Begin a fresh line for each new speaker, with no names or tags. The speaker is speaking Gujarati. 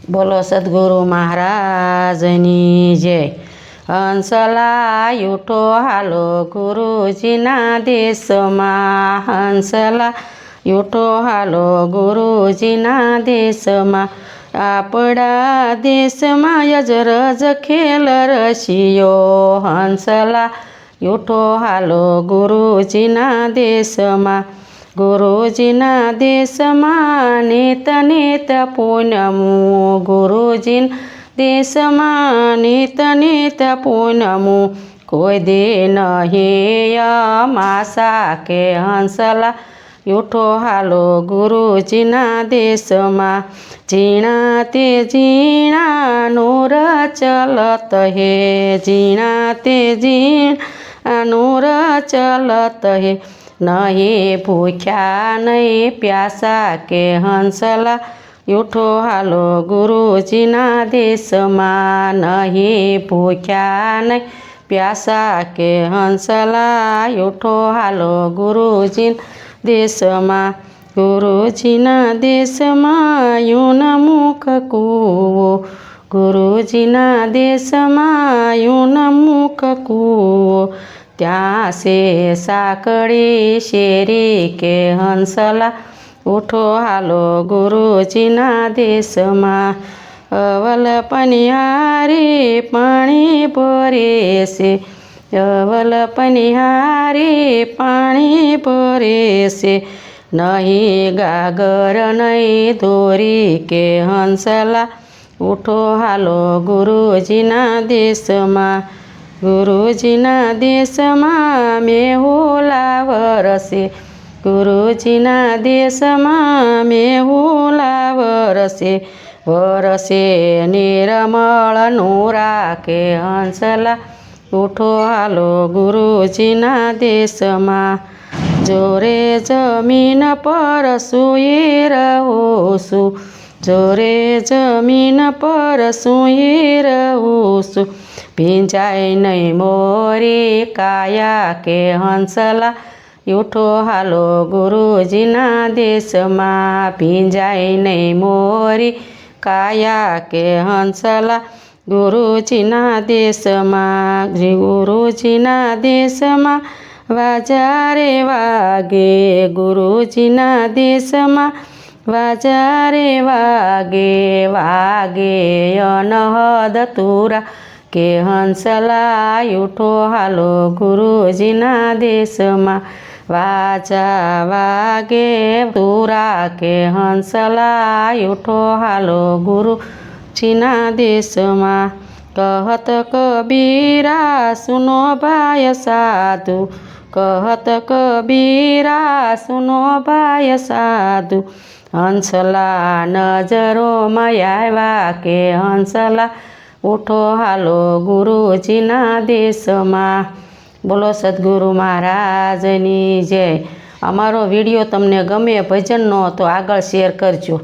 બોલો સદગુરુ મહારાજની જય। હંસલા ઉઠો હાલો ગુરુજીના દેશમાં, હંસલા ઉઠો હાલો ગુરુજીના દેશમાં। આપણા દેશમાં યજરજ ખેલ રસિયો, હંસલા ઉઠો હાલો ગુરુજીના દેશમાં। ગુરુજીના દેશમાં નિત નિત પૂનમું, ગુરુજીના દેશમાં નિત નિત પૂનમું। કોઈ દે નહીં અમાસા કે હંસલા ઉઠો હાલો ગુરુજીના દેશમાં। ઝીણા તે ઝીણા નૂર ચલત હે, ઝીણા તે ઝીણા નૂર ચલત હે। નહીં ભૂખ્યા નહીં પ્યાસા કે હંસલા ઉઠો હાલો ગુરુજીના દેશમાં। નહીં ભૂખ્યા નહીં પ્યાસા કે હંસલા ઉઠો હાલો ગુરુજીના દેશમાં। ગુરુજીના દેશમાં યુનમુખ કૂવો, ગુરુજીના દેશમાં યુનમુખ કૂવો। ત્યાં છે સાંકળી શેરી કે હંસલા ઉઠો હાલો ગુરુજીના દેશમાં। અવલ પનિહારી પાણી ભરે છે, અવલ પનિહારી પાણી ભરે છે। નહીં ગાગર નહીં દોરી કે હંસલા ઉઠો હાલો ગુરુજીના દેશમાં। ગુરુજીના દેશમાં મેહુલા વરસે, ગુરુજીના દેશમાં મેહુલા વરસે। વરસે નિર્મળ નૂરા કે હંસલા ઉઠો હાલો ગુરુજીના દેશમાં। જોરે જમીન પર સૂઈ રહું છું, જોરે જમીન પર સૂઈ રહું છું। ભીંજાય નહીં મોરી કાયા કે હંસલા ઉઠો હાલો ગુરુજીના દેશમાં। ભીંજાય નહીં મોરી કાયા કે હંસલા ગુરુજીના દેશમાં। ગુરુજીના દેશમાં વાજા રે વાગે, ગુરુજીના દેશમાં વાજા રે વાગે। વાગે અનહદ તુરા કે હંસલા ઉઠો હાલો ગુરુજીના દેશમાં। વાજા વાગે તુરા કે હંસલા ઉઠો હાલો ગુરુજીના દેશમાં। કહત કબીરા સુનો ભાઈ સાધુ, કહત કબીરા સુનો ભાઈ સાધુ। હંસલા નજરોમાં આવ્યા કે હંસલા ઉઠો હાલો ગુરુજીના દેશમાં। બોલો સદગુરુ મહારાજની જય। અમારો વિડીયો તમને ગમે ભજનનો તો આગળ શેર કરજો।